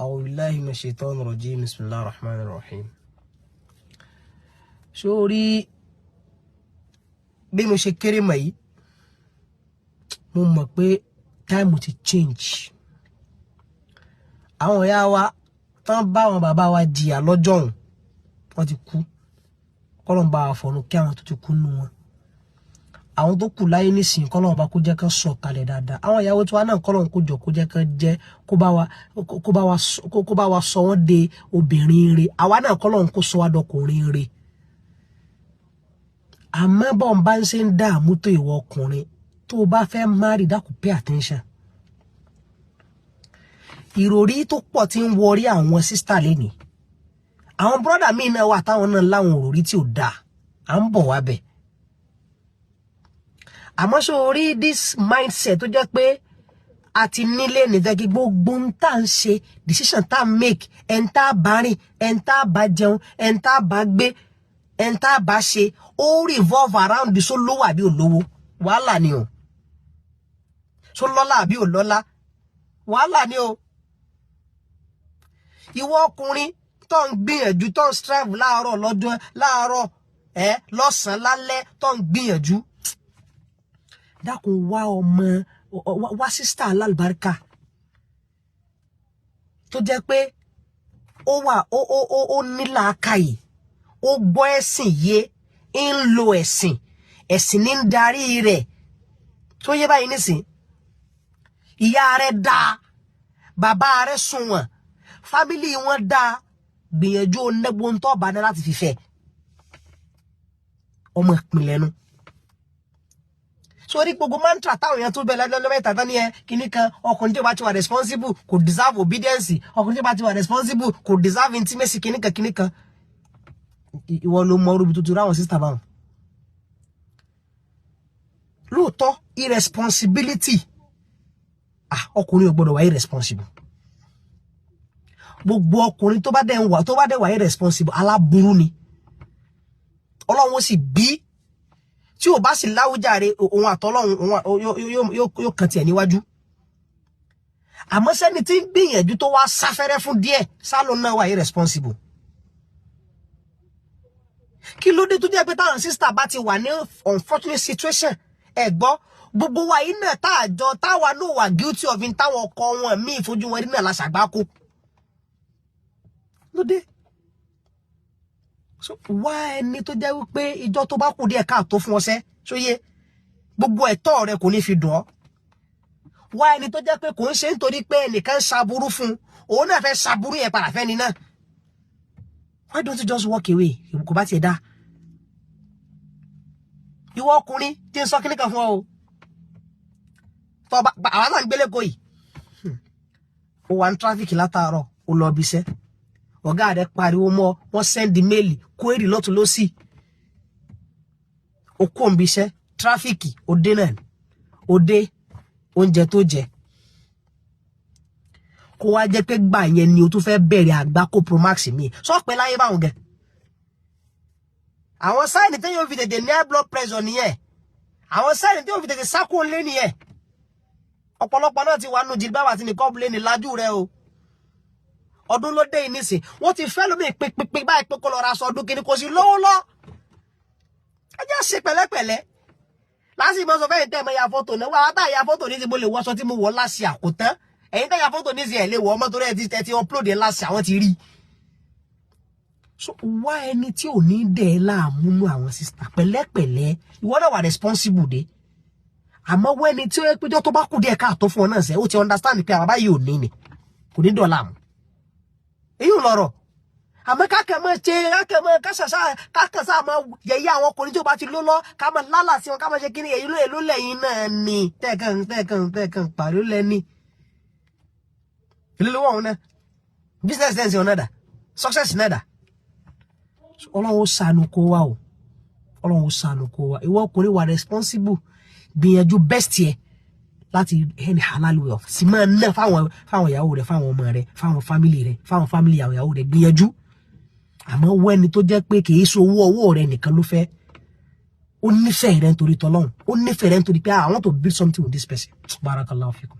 أعوذ بالله من الشيطان الرجيم بسم الله الرحمن الرحيم. sórí bí mo ṣe kéré mọ́ yìí mo mọ̀ pé time ti change. àwọn ìyá wa tán bá àwọn bàbá wa jìyà lọ́jọ́ ọ̀hún wọ́n ti kú kọ́lọ́n bá àfọ̀nù kí àwọn tó ti kú nù wọn. àwọn tó kù láyé nísìnyí kọ́lọ́n bá kó jẹ́ ká sọ̀ kalẹ̀ dáadáa. àwọn ìyàwó tí wọ́n náà kọ́lọ́n kó jọ kó jẹ́ ká jẹ́ kó bá wa sọ wọ́n de obìnrin rere. àwa náà kọ́lọ́n kó sọ wá dọkùnrin rere. àmọ́ bọ́n bá ń ṣe ń dààmú tó ìwọ ọkùnrin tó o bá fẹ́ marry dákun pay attention. ìròrí tó pọ̀ tí ń wọrí àwọn sísítà lẹ́nìí. àwọn brọ́dà míì náà wà táwọn náà láwọn òròrí tí ò dáa à ń bọ̀ wá bẹ̀. àmọ́ sórí this mindset tó jẹ́ pé a ti nílé nìfẹ́ kí gbogbo ń tà ń ṣe decision tá make ẹ̀ ń tá bá rìn ẹ̀ ń tá bá jẹun ẹ̀ ń tá bá gbé ẹ̀ ń tá bá ṣe ó revolve around the so lówó àbí olówó wàhálà ni o so lọ́lá àbí olọ́lá wàhálà ni o. ìwọ ọkùnrin tó ń gbìyànjú tó ń strive láàárọ̀ lọ́dún láàárọ̀ lọ́sàn-án lálẹ́ tó ń gbìyànjú dákun wá ọmọ wá sísítà alálùbáríkà tó jẹ́ pé ó ní làákàyè ó gbọ́ ẹ̀sìn yé ń lo ẹ̀sìn ní ń darí rẹ̀ tó yé báyìí nísìn ìyá rẹ̀ dáa bàbá rẹ̀ sunwọ̀n fámìlì wọn dáa gbìyànjú onẹ́gbóntọ́ bá ní láti fífẹ́ ọmọ ìpínlẹ̀ nu. sórí gbogbo mantra táwọn èèyàn tó bẹ lọ́wọ́ ìtàtà ní kíní kan ọkùnrin tí ó bá ti wà responsible kò deserve obedience ọkùnrin tí ó bá ti wà responsible kò deserve intimacy kíní kan ìwọ ló mọ orúbi tuntun ráwọn sísítà báwọn. lóòótọ́ irresponsibility ọkùnrin ò gbọdọ̀ wà irresponsible. gbogbo ọkùnrin tó bá dẹ̀ wà irresponsible aláburú ni ọlọ́run sì bí tí ò bá sì láwùjáre òun àtọ́lọ́run yóò kàn tiẹ̀ níwájú. àmọ́ sẹ́ni tí ń gbìyànjú tó wá sáfẹ́rẹ́ fún díẹ̀ sálọ náà wà irresponsible. kí ló dé tó jẹ́ pé táwọn sísítà bá ti wà ní unfortunate situation ẹ̀ gbọ́ gbogbo wa yìí náà táwa náà wà guilty of táwọn ọkọ wọn míì fojú wọn rí náà láṣàgbákò lóde. so wá ẹni tó jẹ́ wípé ìjọ tó bá kù díẹ̀ káàtó fún ọsẹ́ sóyè gbogbo ẹ̀tọ́ rẹ kò ní fi dùn ọ́. wá ẹni tó jẹ́ pé kò ń ṣe nítorí pé ẹnìkan ṣaburú fún òun náà fẹ́ ṣaburú yẹn padà fẹ́ni náà. why don't you just walk away kò bá tiẹ̀ dá. ìwọ ọkùnrin tí ń sọ kíní kan fún ọ o àwọn náà ń gbélé kò yìí ó wà ní tráfíkì látàárọ̀ ó lọ bí iṣẹ́ ọ̀gá rẹ̀ pariwo mọ́ wọ́n sẹ́ndì méèlì kúérì lọ́tún lọ́sì ó kó ń bí iṣẹ́ tráfíkì ó dé náà ó dé oúnjẹ tó jẹ kó wá jẹ́ pé gbà yẹn ni o tún fẹ́ bẹ̀rẹ̀ àgbákò promax mi sọ pé láyé báwọn gẹ̀. àwọn sáìnì tí yóò fi tètè ní high blood pressure nìyẹn àwọn sáìnì tí yóò fi tètè sákò lé nìyẹn ọ̀pọ̀lọpọ̀ náà ti wà nù jìlbáwà àti nìkan lé ní lájú rẹ o ọdún ló dé ìnísìn wọ́n ti fẹ́ lómi pínpín báyìí pé kó lọ ra aṣọ ọdún kìíní kò sí lówó lọ ẹ jẹ́ ṣe pẹ̀lẹ́pẹ̀lẹ́ lásìkò sọ fẹ́yìn tẹ́ ẹ mọ ya fọ́tò náà wọ́n tá ya fọ́tò ní ti mo lè wọ́ṣọ tí mo wọ̀ láṣì àkótán ẹ̀yin tẹ́ ya fọ́tò ní ti ẹ̀ lè wọ́ ọmọ tó rẹ̀ ti upload ẹ̀ láṣì àwọn ti rí. so wá ẹni tí ò ní dẹ̀ ẹ́ láàmú nú àwọn sísítà pẹ̀lẹ́pẹ̀lẹ́ ìwọ náà wà responsible dé àmọ́ wọ́n ẹni tí ó yẹ péjọ tó bá kù díẹ̀ káàtó fún ọ náà sẹ́ ó ti understand pé àwọn báyìí ò ní ni kò ní dọ̀la mu èyí ò lọ́rọ̀ àmọ́ kákẹ́mọ́ ṣe kákẹ́sà máa yẹ̀yẹ́ àwọn ọkùnrin tí ó bá ti ló lọ ká máa lálà sí wọn ká máa ṣe kí ni èyí ló lẹ́yìn náà ni tẹ́ẹ̀kan pàrí lẹ́ni ìlú wọn náà business dance ọ̀nà dà success náà dà ọlọ́run ó ṣàánú kó wá o ọlọ́run ó ṣàánú kó wá ìwọ ọkùnrin wà responsible gbìyànjú best yẹ láti ẹni halal way of sì máa ná fáwọn ìyàwó rẹ fáwọn ọmọ rẹ fáwọn family ìyàwó rẹ gbìyànjú àmọ́ wẹ́ni tó jẹ́ pé kìí ṣe owó rẹ nìkan ló fẹ́ ó nífẹ̀ẹ́ rẹ nítorí tọ́lọ́run ó nífẹ̀ẹ́ rẹ nítorí pé I want to build something with this person. Barakallahu fikum.